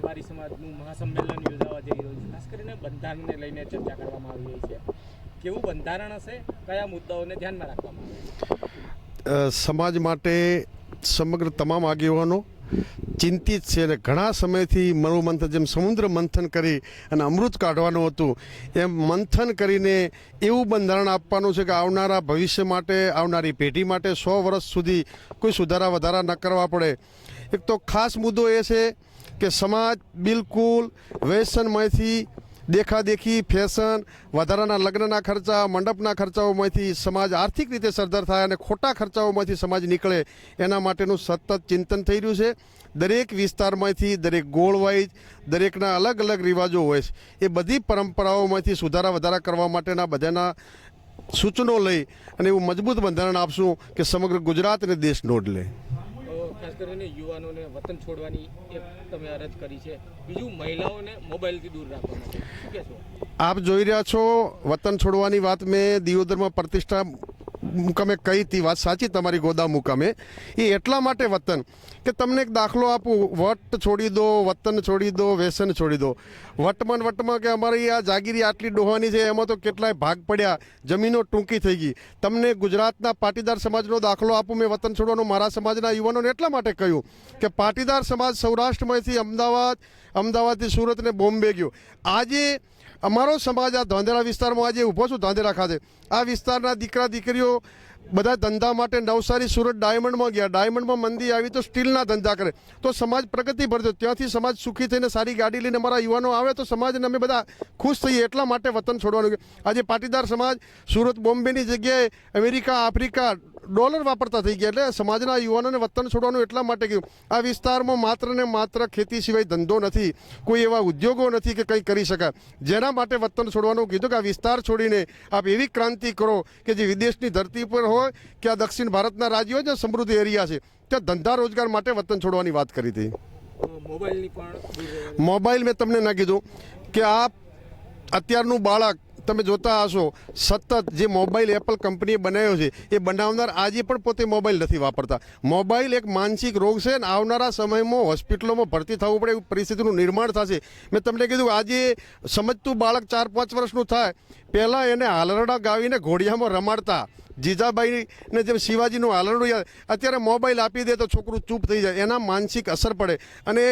રબારી સમાજનું મહાસંમેલન યોજાવા જઈ રહ્યું છે. ખાસ કરીને બંધારણને લઈને ચર્ચા કરવામાં આવી રહી છે. કેવું બંધારણ હશે, કયા મુદ્દાઓને ધ્યાનમાં રાખવામાં આવે? સમાજ માટે સમગ્ર તમામ આગેવાનો ચિંતિત છે અને ઘણા સમયથી મનોમંથન, જેમ સમુદ્ર મંથન કરી અને અમૃત કાઢવાનું હતું એમ મંથન કરીને એવું બંધારણ આપવાનું છે કે આવનારા ભવિષ્ય માટે, આવનારી પેઢી માટે 100 વર્ષ સુધી કોઈ સુધારા વધારા ન કરવા પડે. એક તો ખાસ મુદ્દો એ છે કે સમાજ બિલકુલ વ્યસનમાંથી, દેખાદેખી, ફેશન, વધારાના લગ્નના ખર્ચા, મંડપના ખર્ચાઓમાંથી સમાજ આર્થિક રીતે સદ્ધર થાય અને ખોટા ખર્ચાઓમાંથી સમાજ નીકળે એના માટેનું સતત ચિંતન થઈ રહ્યું છે. દરેક વિસ્તારમાંથી, દરેક ગોળ વાઇઝ દરેકના અલગ અલગ રિવાજો હોય છે. એ બધી પરંપરાઓમાંથી સુધારા વધારા કરવા માટેના બધાના સૂચનો લઈ અને એવું મજબૂત બંધારણ આપશું કે સમગ્ર ગુજરાત અને દેશ નોંધ લે. ખાસ કરીને યુવાનોને વતન છોડવાની એક તમે અરજ કરી છે, બીજું મહિલાઓને મોબાઈલથી દૂર રાખવા માટે શું કહેશો? આપ જોઈ રહ્યા છો વતન છોડવાની વાત મેં દિયોદરમાં પ્રતિષ્ઠા મુકામે કહી હતી. વાત સાચી તમારી, ગોદામ મુકામે. એ એટલા માટે વતન કે તમને એક દાખલો આપું, વટ છોડી દો, વતન છોડી દો, વ્યસન છોડી દો. વટમાં કે અમારી આ જાગીરી આટલી ડોહવાની છે, એમાં તો કેટલાય ભાગ પડ્યા, જમીનો ટૂંકી થઈ ગઈ. તમને ગુજરાતના પાટીદાર સમાજનો દાખલો આપું મેં વતન છોડવાનો મારા સમાજના યુવાનોને એટલા માટે કહ્યું કે પાટીદાર સમાજ સૌરાષ્ટ્રમાંથી અમદાવાદથી સુરત ને બોમ્બે ગયો. આજે અમારો સમાજ આ ધાંધેરા વિસ્તારમાં આજે ઊભો છું, ધાંધેરા ખાતે. આ વિસ્તારના દીકરા દીકરીઓ બધા ધંધા માટે નવસારી, સુરત, ડાયમંડમાં ગયા. ડાયમંડમાં મંદી આવી તો સ્ટીલના ધંધા કરે તો સમાજ પ્રગતિ ભરજો. ત્યાંથી સમાજ સુખી થઈને સારી ગાડી લઈને અમારા યુવાનો આવે તો સમાજને અમે બધા ખુશ થઈએ. એટલા માટે વતન છોડવાનું. આજે પાટીદાર સમાજ સુરત, બોમ્બેની જગ્યાએ અમેરિકા, આફ્રિકા ડોલર વાપરતા થઈ ગયા. એટલે સમાજના યુવાનોને વતન છોડવાનું એટલા માટે કહ્યું. આ વિસ્તારમાં માત્ર ને માત્ર ખેતી સિવાય ધંધો નથી, કોઈ એવા ઉદ્યોગો નથી કે કંઈ કરી શકાય. જેના માટે વતન છોડવાનું કીધું કે આ વિસ્તાર છોડીને આપ એવી ક્રાંતિ કરો કે જે વિદેશની ધરતી પર હોય કે આ દક્ષિણ ભારતના રાજ્યો જે સમૃદ્ધ એરિયા છે ત્યાં ધંધા રોજગાર માટે વતન છોડવાની વાત કરી હતી. મોબાઈલ મેં તમને ના કીધું કે આપ અત્યારનું બાળક તમે જોતા હશો સતત જે મોબાઈલ એપલ કંપનીએ બનાવ્યો છે એ બનાવનાર આજે પણ પોતે મોબાઈલ નથી વાપરતા. મોબાઈલ એક માનસિક રોગ છે અને આવનારા સમયમાં હોસ્પિટલોમાં ભરતી થવું પડે એવી પરિસ્થિતિનું નિર્માણ થશે. મેં તમને કીધું આજે સમજતું બાળક 4-5 વર્ષનું થાય પહેલાં એને હાલરડા ગાવીને ઘોડિયામાં રમાડતા. જીજાબાઈને જેમ શિવાજીનું હાલરડું યાદ, અત્યારે મોબાઈલ આપી દે તો છોકરું ચૂપ થઈ જાય. એના માનસિક અસર પડે. અને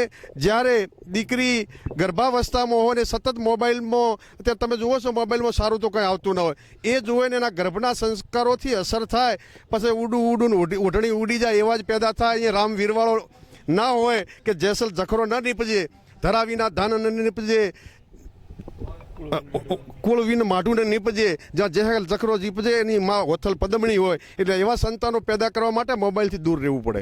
જ્યારે દીકરી ગર્ભાવસ્થામાં હોય ને સતત મોબાઈલમાં, અત્યારે તમે જુઓ છો મોબાઈલમાં સારું તો કંઈ આવતું ન હોય, એ જુએ ને એના ગર્ભના સંસ્કારોથી અસર થાય. પછી ઉડું ઓઢણી ઉડી જાય એવા જ પેદા થાય. અહીંયા રામ વીરવાળો ના હોય કે જેસલ જખરો ન નીપજે, ધરાવીના ધાન ન નીપજે, કુળવીને માઢુને નીપજે, જ્યાં જેહલ જખરો જીપજે એની માં હોથલ પદમણી હોય. એટલે એવા સંતાનો પેદા કરવા માટે મોબાઈલથી દૂર રહેવું પડે.